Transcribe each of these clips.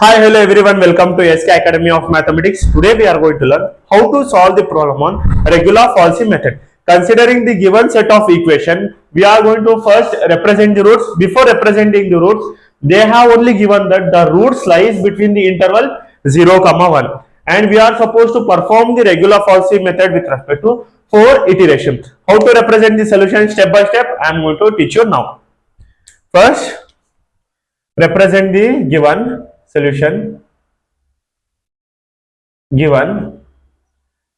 Hi, hello everyone. Welcome to SK Academy of Mathematics. Today we are going to learn how to solve the problem on regular Falsi method. Considering the given set of equation, we are going to first represent the roots. Before representing the roots, they have only given that the roots lies between the interval 0, 1, and we are supposed to perform the regular Falsi method with respect to 4 iterations. How to represent the solution step by step, I am going to teach you now. First, represent the given solution given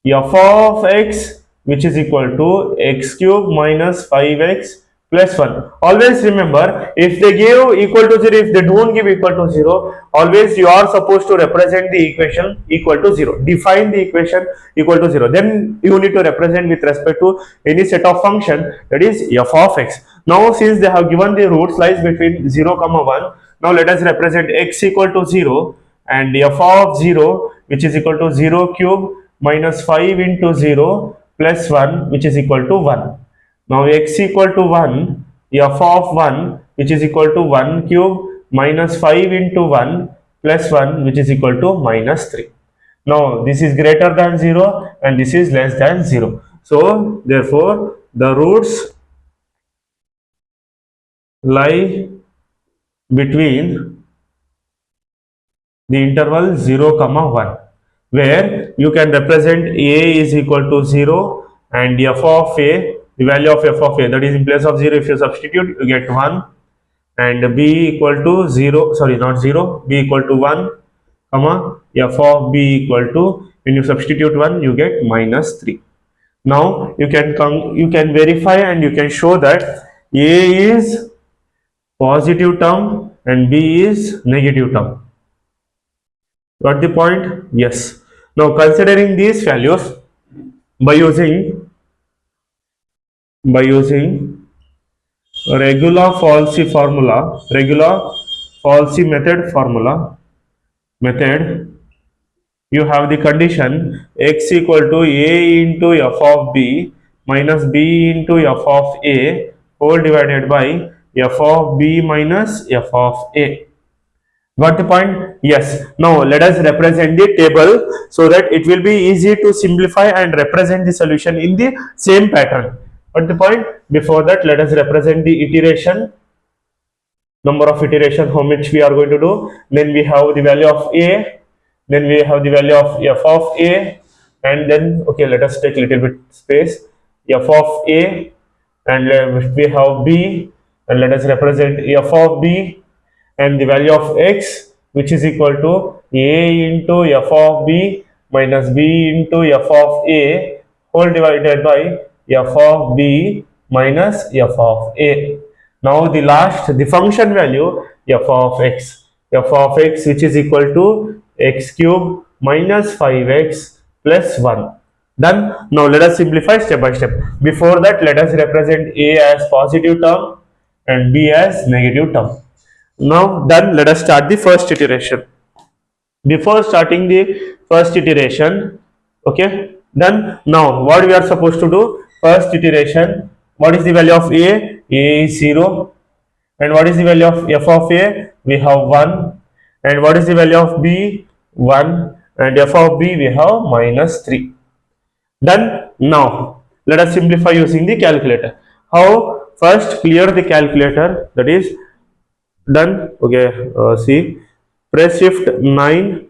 f of x which is equal to x cube minus 5x plus 1. Always remember, if they give equal to 0, if they don't give equal to 0, always you are supposed to represent the equation equal to 0. Define the equation equal to 0. Then you need to represent with respect to any set of function, that is f of x. Now since they have given the roots lies between 0, 1, now let us represent x equal to 0 and f of 0 which is equal to 0 cube minus 5 into 0 plus 1 which is equal to 1. Now x equal to 1, f of 1 which is equal to 1 cube minus 5 into 1 plus 1 which is equal to minus 3. Now this is greater than 0 and this is less than 0. So therefore the roots lie between the interval 0, 1, where you can represent a is equal to 0 and f of a, the value of f of a, that is in place of 0 if you substitute you get 1, and b equal to 0, sorry not 0, b equal to 1, comma f of b equal to, when you substitute 1 you get minus 3. Now you can verify and you can show that a is positive term and b is negative term. Got the point? Yes. Now considering these values, by using regular Falsi formula, regular Falsi method, you have the condition x equal to a into f of b minus b into f of a whole divided by f of b minus f of a. Got the point? Yes. Now let us represent the table so that it will be easy to simplify and represent the solution in the same pattern. Got the point? Before that, let us represent the iteration, number of iterations how much we are going to do. Then we have the value of a, then we have the value of f of a, and then okay, let us take little bit space, f of a, and we have b, and let us represent f of b and the value of x which is equal to a into f of b minus b into f of a whole divided by f of b minus f of a. Now the function value f of x which is equal to x cube minus 5x plus 1. Done. Now let us simplify step by step. Before that, let us represent a as positive term and b as negative term. Now done, let us start the first iteration. Before starting the first iteration, okay, done. Now what we are supposed to do? First iteration, what is the value of a? A is 0. And what is the value of f of a? We have 1. And what is the value of b? 1. And f of b we have minus 3. Done. Now let us simplify using the calculator. How? First clear the calculator, that is done. Okay, see, press shift 9,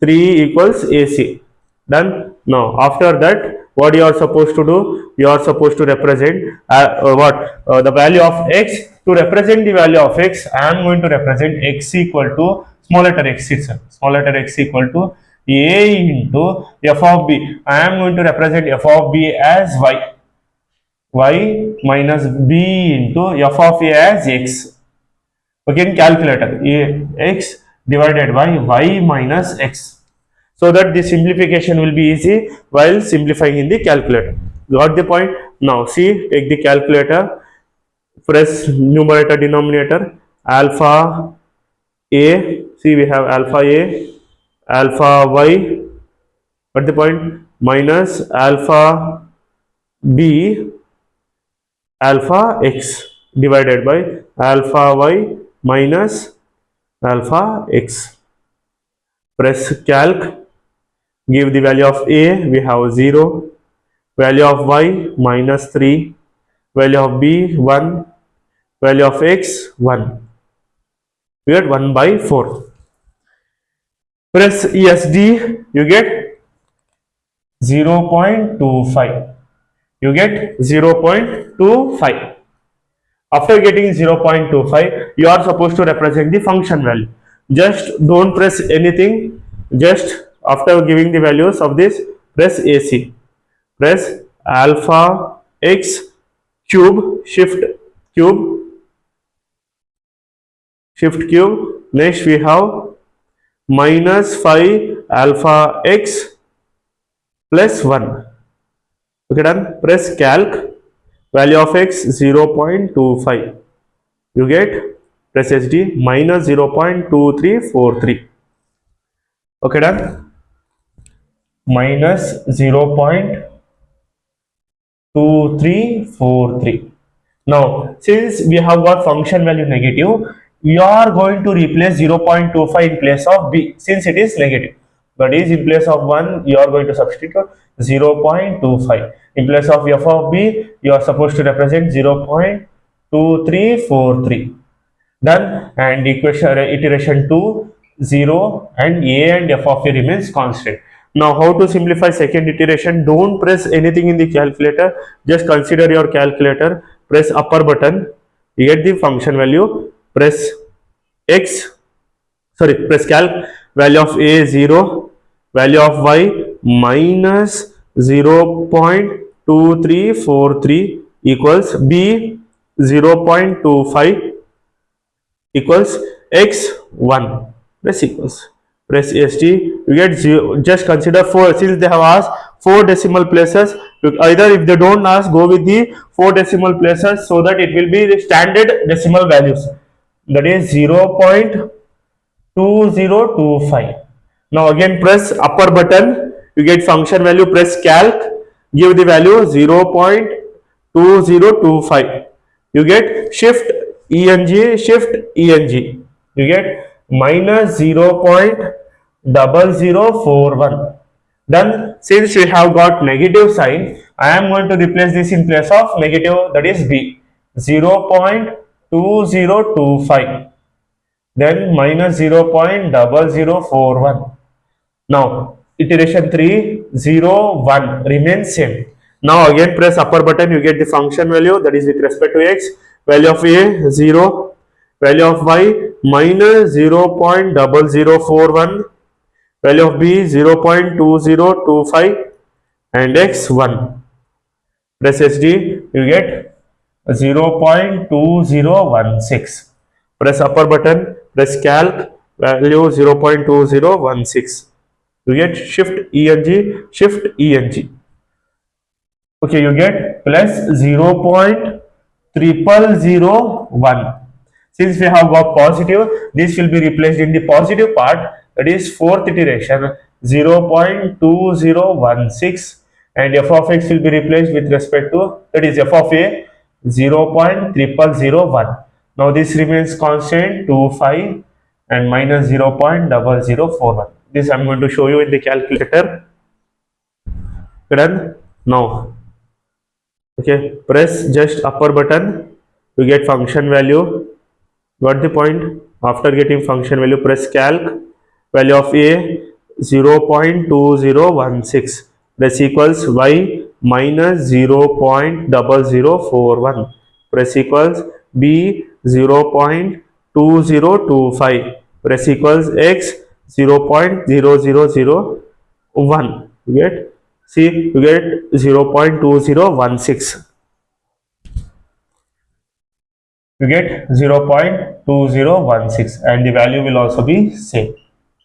3 equals AC. Done. Now after that, what you are supposed to do? You are supposed to represent the value of x. To represent the value of x, I am going to represent x equal to small letter x itself. Small letter x equal to a into f of b. I am going to represent f of b as y minus b into f of a as x. Again calculator, x divided by y minus x, so that the simplification will be easy while simplifying in the calculator. Got the point? Now see, take the calculator, press numerator denominator, alpha a, see we have alpha a, alpha y, got the point, minus alpha b, alpha x divided by alpha y minus alpha x. Press calc, give the value of a, we have 0, value of y minus 3, value of b 1, value of x 1. We get 1 by 4. Press ESD, you get 0.25. You get 0.25. After getting 0.25, you are supposed to represent the function value. Just don't press anything. Just after giving the values of this, press AC. Press alpha x cube, shift cube. Next we have minus 5 alpha x plus 1. Okay, done. Press calc, value of x 0.25. You get, press SD, minus 0.2343. Okay, done. Minus 0.2343. Now, since we have got function value negative, we are going to replace 0.25 in place of b, since it is negative. That is, in place of 1, you are going to substitute 0.25. In place of f of b, you are supposed to represent 0.2343. Done. And equation iteration 2, 0, and a and f of a remains constant. Now, how to simplify second iteration? Don't press anything in the calculator. Just consider your calculator. Press upper button. You get the function value. Press x. Sorry. Press calc. Value of a 0. Value of y minus 0.2343 equals b 0.25 equals x1. Press equals. Press ST. You get 0. Just consider 4. Since they have asked 4 decimal places, either if they don't ask, go with the 4 decimal places, so that it will be the standard decimal values. That is 0.2025. Now again press upper button. You get function value. Press calc. Give the value 0.2025. You get shift ENG. You get minus 0.0041. Then since we have got negative sign, I am going to replace this in place of negative, that is b, 0.2025. Then minus 0.0041. Now iteration 3, 0, 1 remains same. Now again press upper button, you get the function value, that is with respect to x, value of a 0, value of y minus 0.0041, value of b 0.2025, and x 1. Press SD, you get 0.2016. Press upper button, press calc, value 0.2016. You get shift ENG. Okay, you get plus 0.0001. Since we have got positive, this will be replaced in the positive part, that is fourth iteration 0.2016, and f of x will be replaced with respect to, that is f of a 0.0001. Now this remains constant 25 and minus 0.0041. This I am going to show you in the calculator. Done. Now, okay, press just upper button, you get function value. Got the point? After getting function value, press calc, value of a 0.2016, press equals y minus 0.0041, press equals b 0.2025, press equals x 0.0001. You get, see, you get 0.2016. You get 0.2016, and the value will also be same.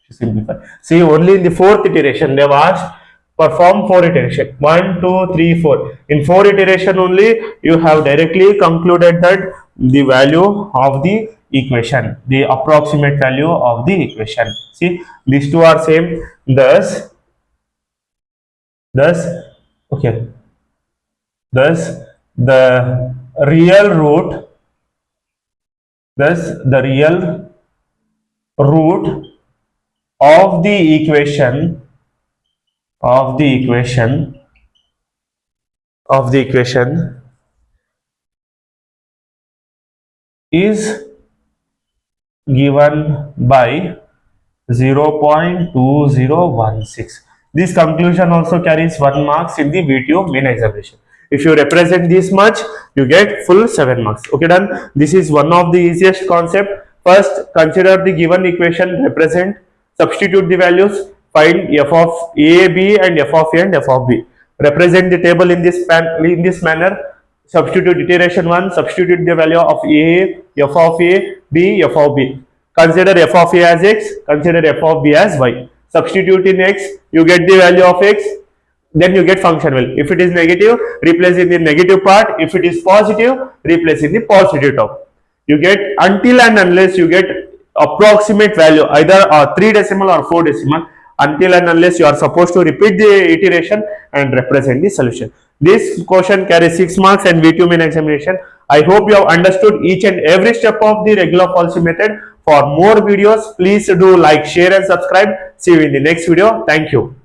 Simplify. See, only in the fourth iteration they have asked perform 4 iteration, 1, 2, 3, 4. In 4 iteration only you have directly concluded that the value of the equation, the approximate value of the equation. See, these two are same. Thus, okay, thus the real root, thus the real root of the equation of the equation of the equation is given by 0.2016. This conclusion also carries 1 marks in the VTU main examination. If you represent this much, you get full 7 marks. Okay, done. This is one of the easiest concept. First, consider the given equation, represent, substitute the values, find f of a, b, and f of a and f of b. Represent the table in this manner. Substitute iteration 1, substitute the value of a, f of a, b, f of b. Consider f of a as x, consider f of b as y. Substitute in x, you get the value of x, then you get function value. If it is negative, replace in the negative part. If it is positive, replace in the positive term. You get until and unless you get approximate value, either 3 decimal or 4 decimal, until and unless you are supposed to repeat the iteration and represent the solution. This question carries 6 marks and VTU main examination. I hope you have understood each and every step of the regular falsi method. For more videos, please do like, share and subscribe. See you in the next video. Thank you.